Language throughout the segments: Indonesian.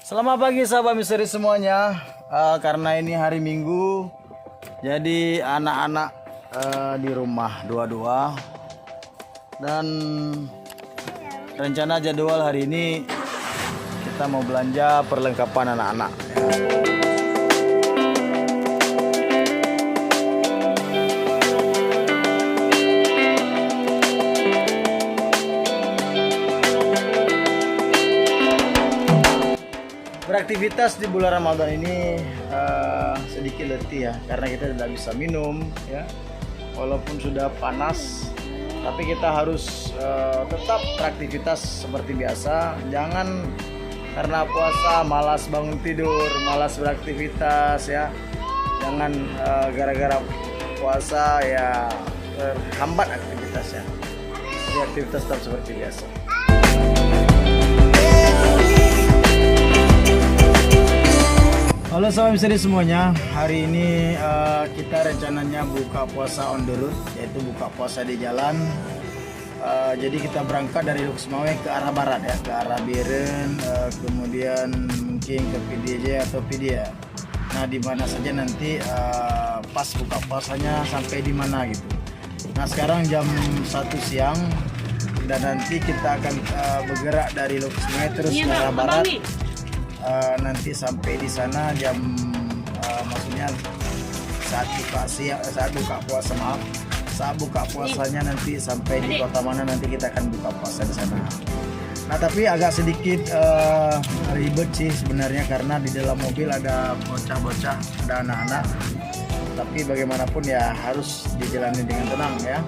Selamat pagi sahabat misteri semuanya. Karena ini hari Minggu, jadi anak-anak di rumah dua-dua. Dan rencana jadwal hari ini kita mau belanja perlengkapan anak-anak. Beraktivitas di bulan Ramadan ini sedikit letih ya, karena kita tidak bisa minum ya, walaupun sudah panas, tapi kita harus tetap beraktivitas seperti biasa. Jangan karena puasa malas bangun tidur, malas beraktivitas ya. Jangan gara-gara puasa ya terhambat aktivitasnya. Jadi aktivitas tetap seperti biasa. Halo sahabat misteri semuanya, hari ini kita rencananya buka puasa on the road, yaitu buka puasa di jalan. Jadi kita berangkat dari Luxmawe ke arah barat ya, ke arah Biren, kemudian mungkin ke PDJ atau Pidia. Nah di mana saja nanti pas buka puasanya sampai di mana gitu. Nah sekarang jam 1 siang dan nanti kita akan bergerak dari Luxmawe terus ke arah barat. Nanti sampai di sana jam maksudnya saat buka puasanya nanti sampai di kota mana nanti kita akan buka puasa di sana. Nah tapi agak sedikit ribet sih sebenarnya, karena di dalam mobil ada bocah-bocah, ada anak-anak, tapi bagaimanapun ya harus dijalani dengan tenang ya.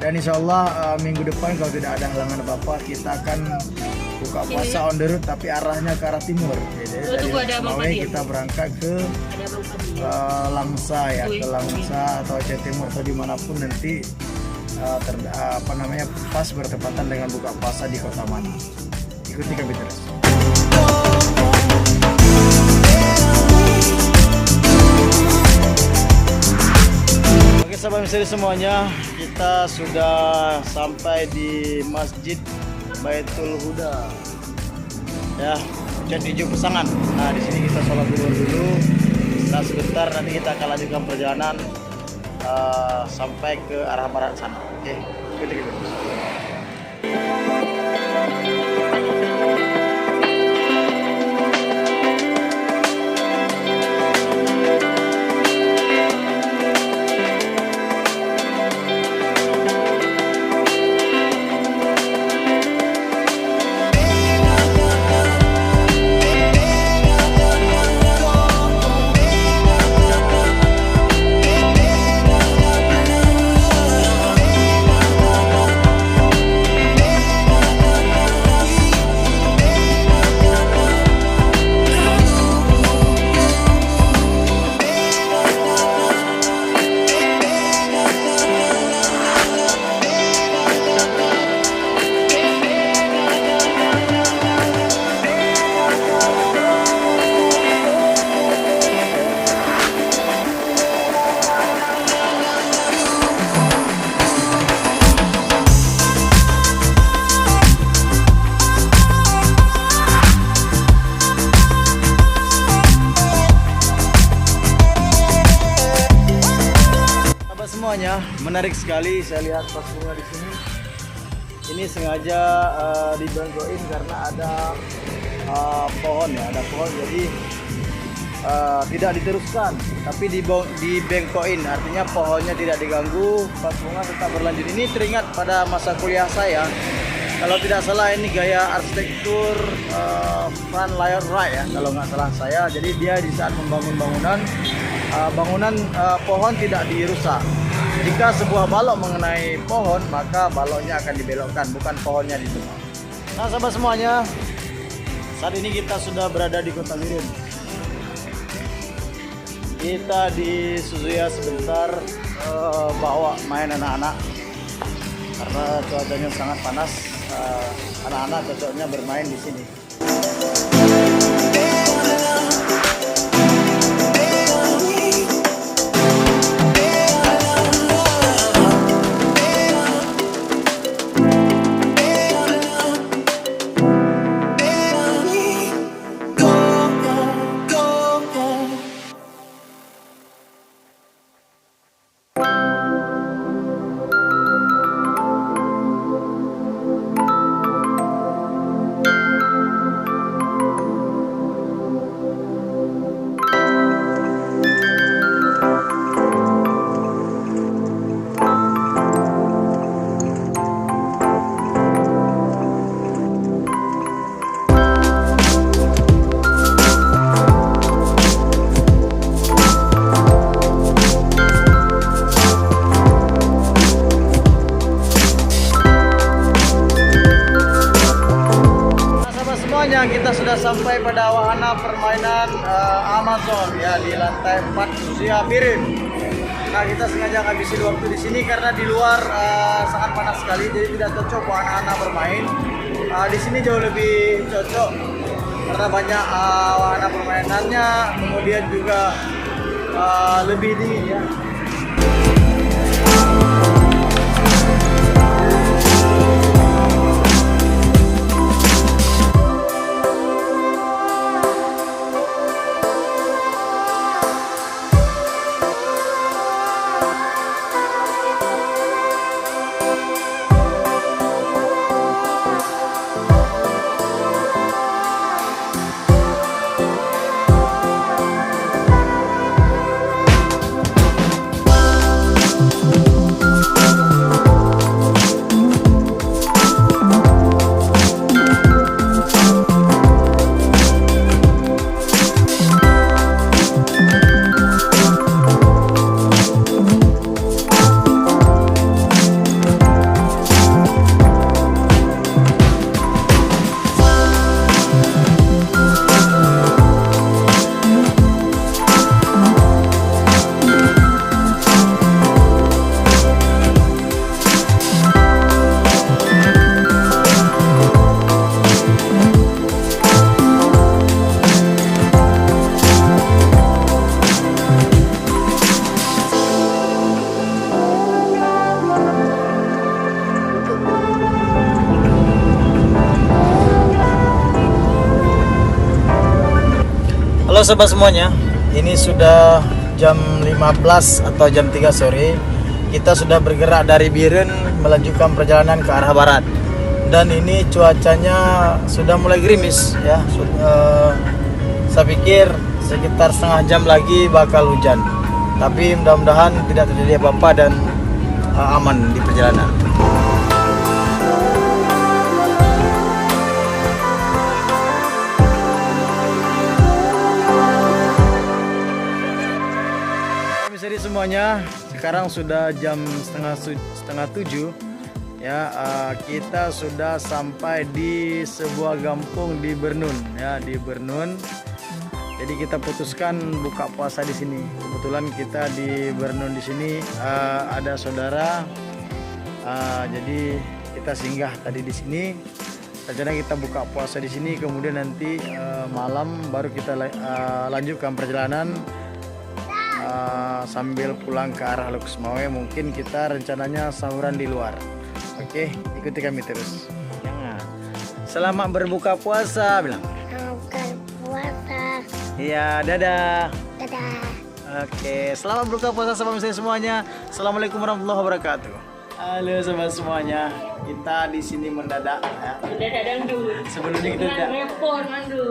Dan insya Allah minggu depan kalau tidak ada halangan apa-apa kita akan buka puasa on the road, tapi arahnya ke arah timur. Jadi dari Luxmawe kita berangkat ke Langsa ya, ke Langsa atau Aceh Timur atau dimanapun nanti pas bertepatan dengan buka puasa di kota mana. Ikuti kami terus. Oke sahabat misteri semuanya, kita sudah sampai di Masjid Baitul Huda ya, Candi Hijau Pesangan. Nah di sini kita sholat dulu. Setelah sebentar nanti kita akan lanjutkan perjalanan sampai ke arah barat sana. Oke, ikuti kita. Semuanya menarik sekali, saya lihat pas bunga di sini. Ini sengaja dibengkokin karena ada pohon ya, ada pohon, jadi tidak diteruskan, tapi dibengkokin, artinya pohonnya tidak diganggu, pas bunga tetap berlanjut. Ini teringat pada masa kuliah saya, kalau tidak salah ini gaya arsitektur Van Lloyd Wright ya, kalau nggak salah saya. Jadi dia di saat membangun bangunan pohon tidak dirusak. Jika sebuah balok mengenai pohon, maka baloknya akan dibelokkan, bukan pohonnya ditebang. Nah sahabat semuanya, saat ini kita sudah berada di kota Biren. Kita di Suzuya sebentar bawa main anak-anak, karena cuacanya sangat panas. Anak-anak cocoknya bermain di sini. sampai pada wahana permainan Amazon ya di lantai 4 Susia Birin. Nah, kita sengaja ngabisin waktu di sini karena di luar sangat panas sekali, jadi tidak cocok buat anak-anak bermain. Di sini jauh lebih cocok karena banyak wahana permainannya, kemudian juga lebih dingin ya. Halo sobat semuanya, ini sudah jam 15 atau jam 3 sore. Kita sudah bergerak dari Biren melanjutkan perjalanan ke arah barat. Dan ini cuacanya sudah mulai gerimis ya. Saya pikir sekitar setengah jam lagi bakal hujan. Tapi mudah-mudahan tidak terjadi apa-apa dan aman di perjalanan. Jadi semuanya, sekarang sudah jam setengah tujuh ya. Kita sudah sampai di sebuah kampung di Bernun ya, di Bernun. Jadi kita putuskan buka puasa di sini. Kebetulan kita di Bernun di sini ada saudara. Jadi kita singgah tadi di sini. Rencana kita buka puasa di sini, kemudian nanti malam baru kita lanjutkan perjalanan. Sambil pulang ke arah Luxmawe, mungkin kita rencananya sahuran di luar. Oke, ikuti kami terus. Jangan. Selamat berbuka puasa, bilang. Buka puasa. Iya, dadah. Dadah. Oke, selamat berbuka puasa sobat muslim semuanya. Assalamualaikum warahmatullahi wabarakatuh. Halo sobat semuanya, kita di sini mendadak ya. Mendadak dangdut.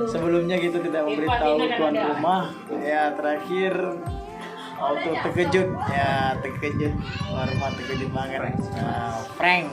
Sebelumnya kita tidak memberitahu tuan rumah. Ya, terakhir auto terkejut ya, terkejut, rumah terkejut banget. Prank.